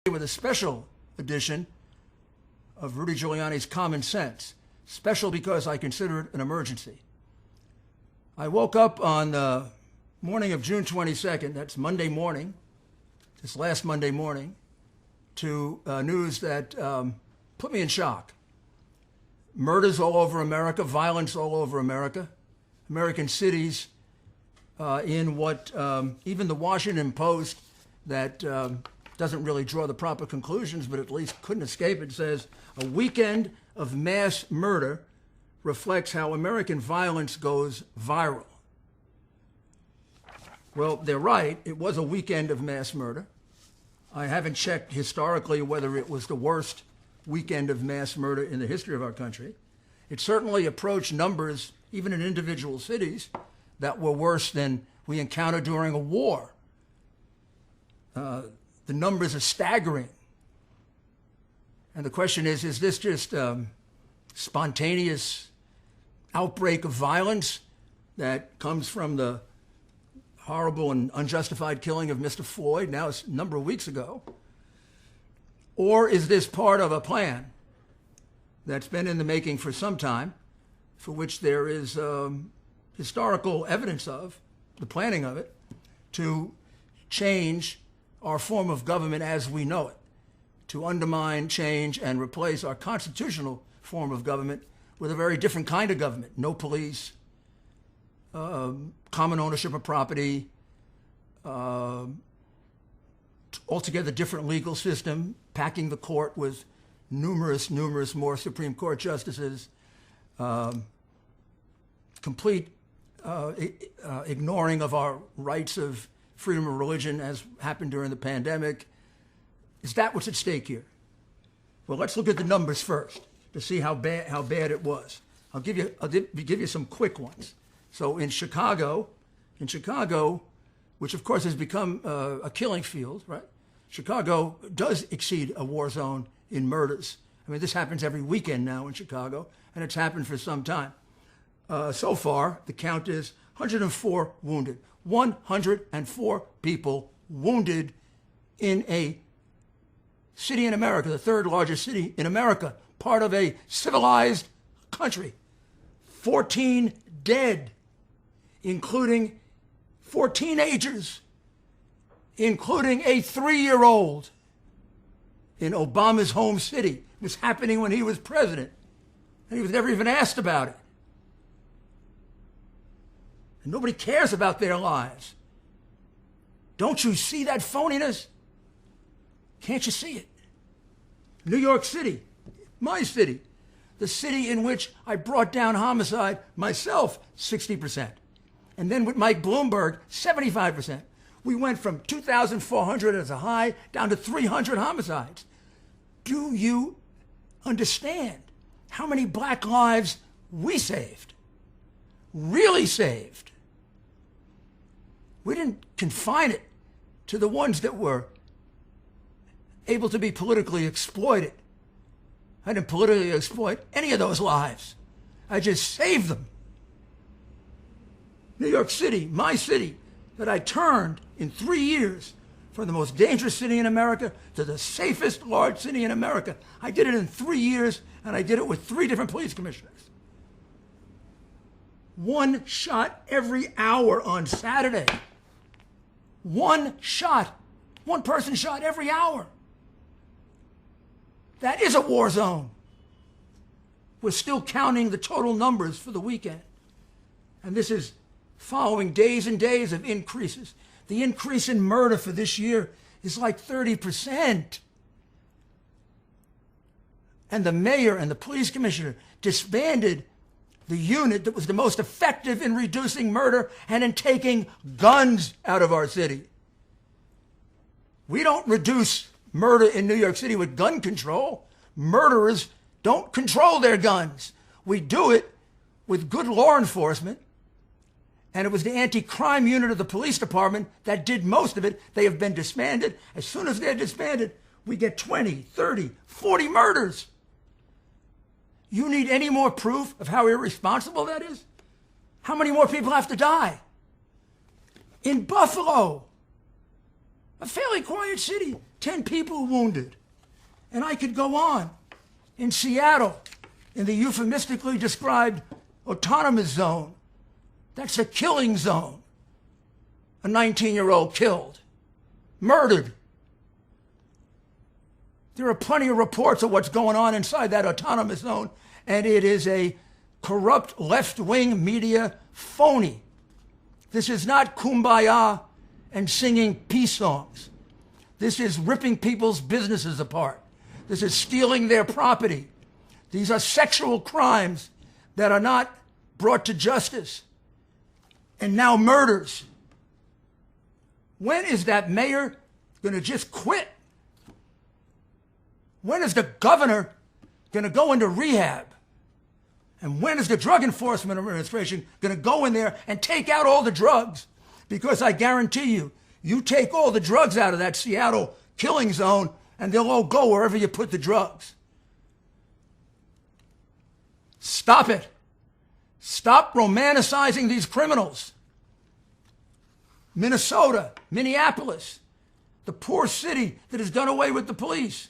with a special edition of Rudy Giuliani's Common Sense. Special because I consider it an emergency. I woke up on the morning of June 22nd, that's Monday morning, this last Monday morning, to news that put me in shock. Murders all over America, violence all over America, American cities in what even the Washington Post, that doesn't really draw the proper conclusions, but at least couldn't escape it, says a weekend of mass murder reflects how American violence goes viral. Well, they're right. It was a weekend of mass murder. I haven't checked historically whether it was the worst weekend of mass murder in the history of our country. It certainly approached numbers, even in individual cities, that were worse than we encountered during a war. The numbers are staggering. And the question is this just spontaneous outbreak of violence that comes from the horrible and unjustified killing of Mr. Floyd, now it's a number of weeks ago? Or is this part of a plan that's been in the making for some time, for which there is historical evidence of, the planning of it, to change our form of government as we know it, to undermine, change, and replace our constitutional form of government with a very different kind of government. No police, common ownership of property, altogether different legal system, packing the court with numerous more Supreme Court justices, complete ignoring of our rights of freedom of religion as happened during the pandemic. Is that what's at stake here? Well, let's look at the numbers first to see how bad it was. I'll give you some quick ones. So in Chicago, which of course has become a killing field, right? Chicago does exceed a war zone in murders. I mean, this happens every weekend now in Chicago, and it's happened for some time. So far, the count is 104 wounded. 104 people wounded in a city in America, the third largest city in America, part of a civilized country. 14 dead, including 4 teenagers, including a 3-year-old in Obama's home city. It was happening when he was president, and he was never even asked about it. And nobody cares about their lives. Don't you see that phoniness? Can't you see it? New York City, my city, the city in which I brought down homicide myself 60%. And then with Mike Bloomberg, 75%. We went from 2,400 as a high down to 300 homicides. Do you understand how many black lives we saved? Really saved. We didn't confine it to the ones that were able to be politically exploited. I didn't politically exploit any of those lives. I just saved them. New York City, my city, that I turned in 3 years from the most dangerous city in America to the safest large city in America. I did it in 3 years, and I did it with 3 different police commissioners. 1 shot every hour on Saturday. 1 shot. 1 person shot every hour. That is a war zone. We're still counting the total numbers for the weekend. And this is following days and days of increases. The increase in murder for this year is like 30%. And the mayor and the police commissioner disbanded the unit that was the most effective in reducing murder and in taking guns out of our city. We don't reduce murder in New York City with gun control. Murderers don't control their guns. We do it with good law enforcement. And it was the anti-crime unit of the police department that did most of it. They have been disbanded. As soon as they're disbanded, we get 20, 30, 40 murders. You need any more proof of how irresponsible that is? How many more people have to die? In Buffalo, a fairly quiet city, 10 people wounded. And I could go on. In Seattle, in the euphemistically described autonomous zone, that's a killing zone. A 19-year-old killed, murdered. There are plenty of reports of what's going on inside that autonomous zone, and it is a corrupt left-wing media phony. This is not kumbaya and singing peace songs. This is ripping people's businesses apart. This is stealing their property. These are sexual crimes that are not brought to justice. And now murders. When is that mayor going to just quit? When is the governor going to go into rehab? And when is the Drug Enforcement Administration going to go in there and take out all the drugs? Because I guarantee you, you take all the drugs out of that Seattle killing zone and they'll all go wherever you put the drugs. Stop it. Stop romanticizing these criminals. Minnesota, Minneapolis, the poor city that has done away with the police.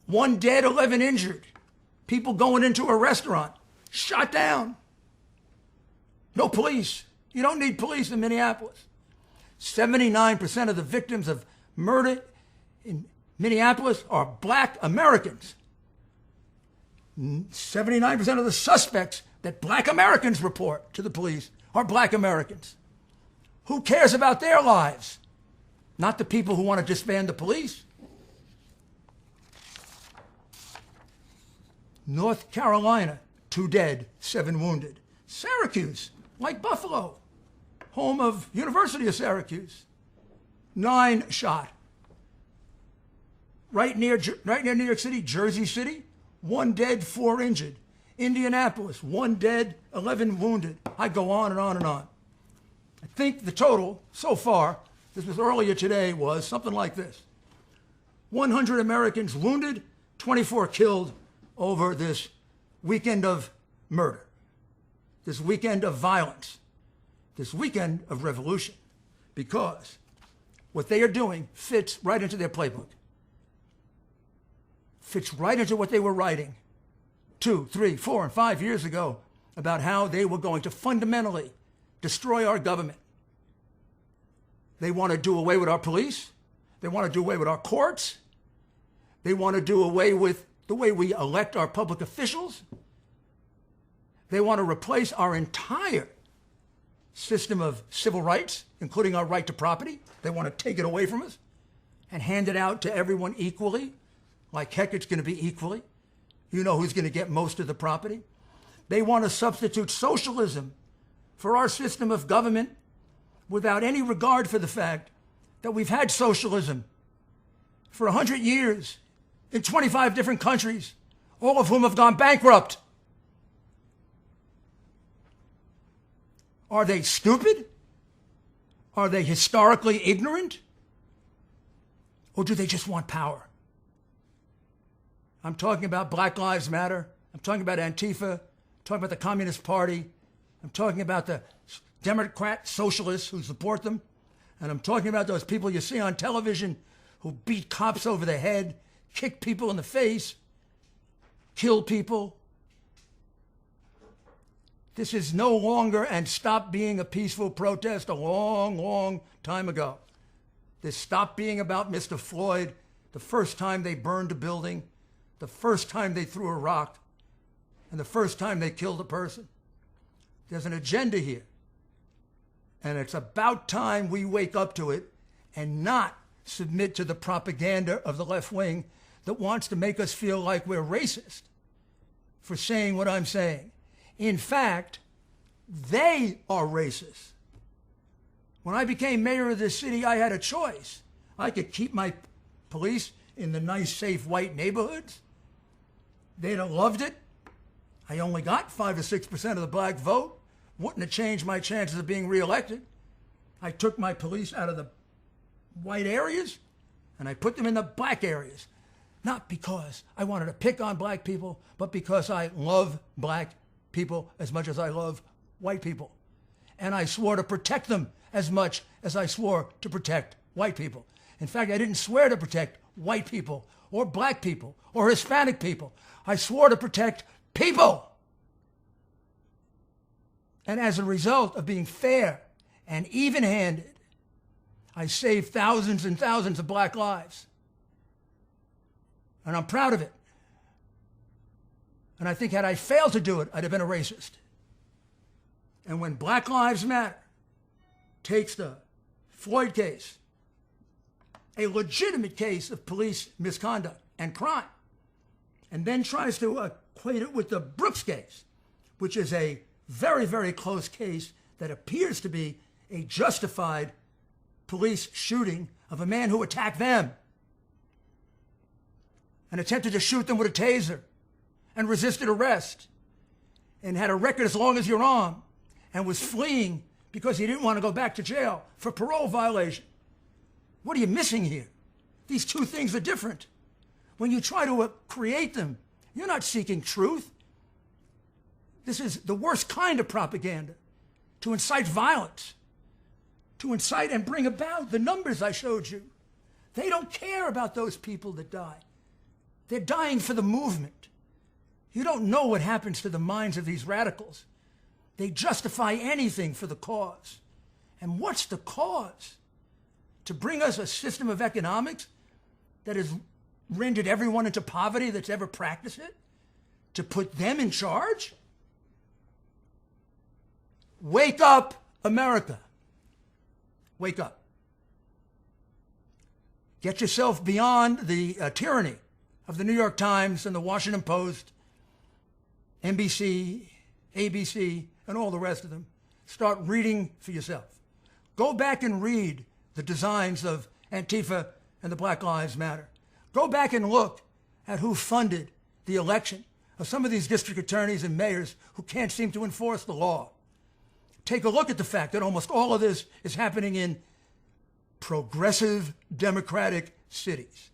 1 dead, 11 injured. People going into a restaurant, shot down. No police. You don't need police in Minneapolis. 79% of the victims of murder in Minneapolis are black Americans. 79% of the suspects that black Americans report to the police are black Americans. Who cares about their lives? Not the people who want to disband the police. North Carolina, 2 dead, 7 wounded. Syracuse, like Buffalo, home of University of Syracuse, 9 shot. Right near New York City, Jersey City, 1 dead, 4 injured. Indianapolis, 1 dead, 11 wounded. I go on and on and on. I think the total so far, this was earlier today, was something like this. 100 Americans wounded, 24 killed over this weekend of murder, this weekend of violence, this weekend of revolution, because what they are doing fits right into their playbook, fits right into what they were writing 2, 3, 4, and 5 years ago about how they were going to fundamentally destroy our government. They want to do away with our police. They want to do away with our courts. They want to do away with the way we elect our public officials. They want to replace our entire system of civil rights, including our right to property. They want to take it away from us and hand it out to everyone equally. Like heck, it's going to be equally. You know who's going to get most of the property. They want to substitute socialism for our system of government without any regard for the fact that we've had socialism for 100 years in 25 different countries, all of whom have gone bankrupt. Are they stupid? Are they historically ignorant? Or do they just want power? I'm talking about Black Lives Matter. I'm talking about ANTIFA. I'm talking about the Communist Party. I'm talking about the Democrat socialists who support them. And I'm talking about those people you see on television who beat cops over the head, kick people in the face, kill people. This is no longer and stopped being a peaceful protest a long, long time ago. This stopped being about Mr. Floyd the first time they burned a building, the first time they threw a rock, and the first time they killed a person. There's an agenda here. And it's about time we wake up to it and not submit to the propaganda of the left wing that wants to make us feel like we're racist for saying what I'm saying. In fact, they are racist. When I became mayor of this city, I had a choice. I could keep my police in the nice, safe, white neighborhoods. They'd have loved it. I only got 5 or 6% of the black vote. Wouldn't have changed my chances of being reelected. I took my police out of the white areas and I put them in the black areas. Not because I wanted to pick on black people, but because I love black people as much as I love white people. And I swore to protect them as much as I swore to protect white people. In fact, I didn't swear to protect white people or black people or Hispanic people. I swore to protect people. And as a result of being fair and even-handed, I saved thousands and thousands of black lives. And I'm proud of it. And I think had I failed to do it, I'd have been a racist. And when Black Lives Matter takes the Floyd case, a legitimate case of police misconduct and crime, and then tries to equate it with the Brooks case, which is a very, very close case that appears to be a justified police shooting of a man who attacked them and attempted to shoot them with a taser and resisted arrest and had a record as long as your arm and was fleeing because he didn't want to go back to jail for parole violation. What are you missing here? These two things are different. When you try to create them, you're not seeking truth. This is the worst kind of propaganda, to incite violence, to incite and bring about the numbers I showed you. They don't care about those people that die. They're dying for the movement. You don't know what happens to the minds of these radicals. They justify anything for the cause. And what's the cause? To bring us a system of economics that has rendered everyone into poverty that's ever practiced it? To put them in charge? Wake up, America. Wake up. Get yourself beyond the tyranny of the New York Times and the Washington Post, NBC, ABC, and all the rest of them. Start reading for yourself. Go back and read the designs of ANTIFA and the Black Lives Matter. Go back and look at who funded the election of some of these district attorneys and mayors who can't seem to enforce the law. Take a look at the fact that almost all of this is happening in progressive democratic cities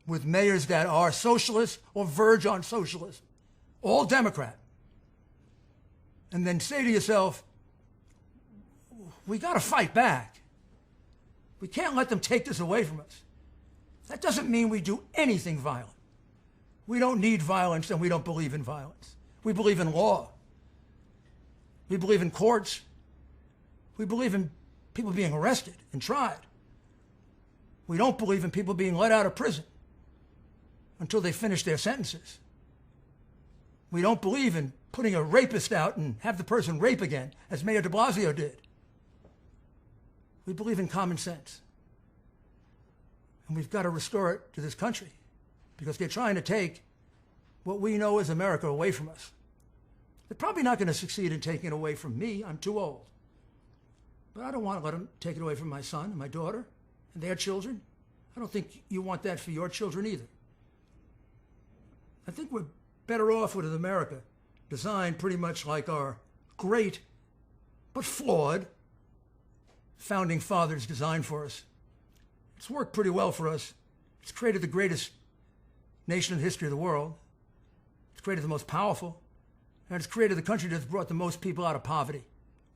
with mayors that are socialist or verge on socialism, all Democrat. And then say to yourself, we got to fight back. We can't let them take this away from us. That doesn't mean we do anything violent. We don't need violence and we don't believe in violence. We believe in law. We believe in courts. We believe in people being arrested and tried. We don't believe in people being let out of prison until they finish their sentences. We don't believe in putting a rapist out and have the person rape again, as Mayor de Blasio did. We believe in common sense. And we've got to restore it to this country because they're trying to take what we know as America away from us. They're probably not going to succeed in taking it away from me. I'm too old. But I don't want to let them take it away from my son and my daughter and their children. I don't think you want that for your children either. I think we're better off with an America designed pretty much like our great but flawed founding fathers designed for us. It's worked pretty well for us. It's created the greatest nation in the history of the world. It's created the most powerful. And it's created the country that's brought the most people out of poverty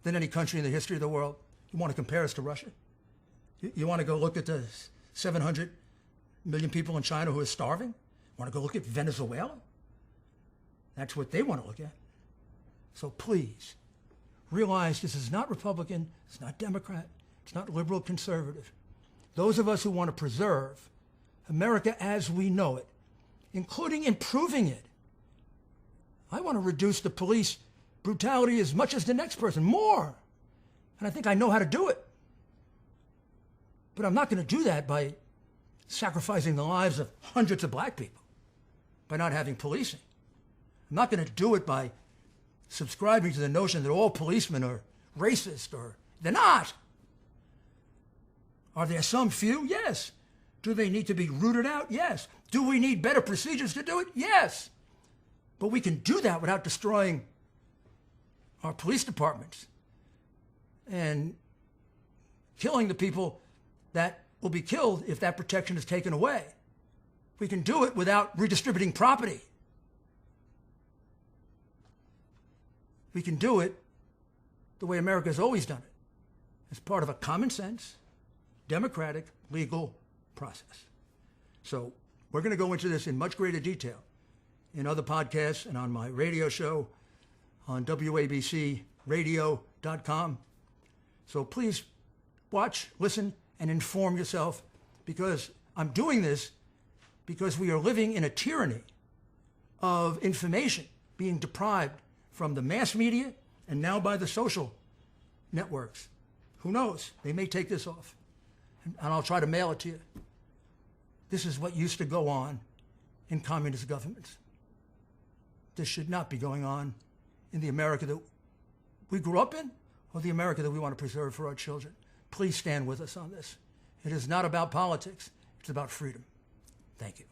than any country in the history of the world. You want to compare us to Russia? You want to go look at the 700 million people in China who are starving? Want to go look at Venezuela? That's what they want to look at. So please, realize this is not Republican, it's not Democrat, it's not liberal conservative. Those of us who want to preserve America as we know it, including improving it. I want to reduce the police brutality as much as the next person, more. And I think I know how to do it. But I'm not going to do that by sacrificing the lives of hundreds of black people, by not having policing. I'm not going to do it by subscribing to the notion that all policemen are racist, or they're not. Are there some few? Yes. Do they need to be rooted out? Yes. Do we need better procedures to do it? Yes. But we can do that without destroying our police departments and killing the people that will be killed if that protection is taken away. We can do it without redistributing property. We can do it the way America has always done it, as part of a common sense, democratic, legal process. So we're going to go into this in much greater detail in other podcasts and on my radio show on WABCradio.com. So please watch, listen, and inform yourself, because I'm doing this because we are living in a tyranny of information being deprived from the mass media and now by the social networks. Who knows? They may take this off, and I'll try to mail it to you. This is what used to go on in communist governments. This should not be going on in the America that we grew up in, or the America that we want to preserve for our children. Please stand with us on this. It is not about politics. It's about freedom. Thank you.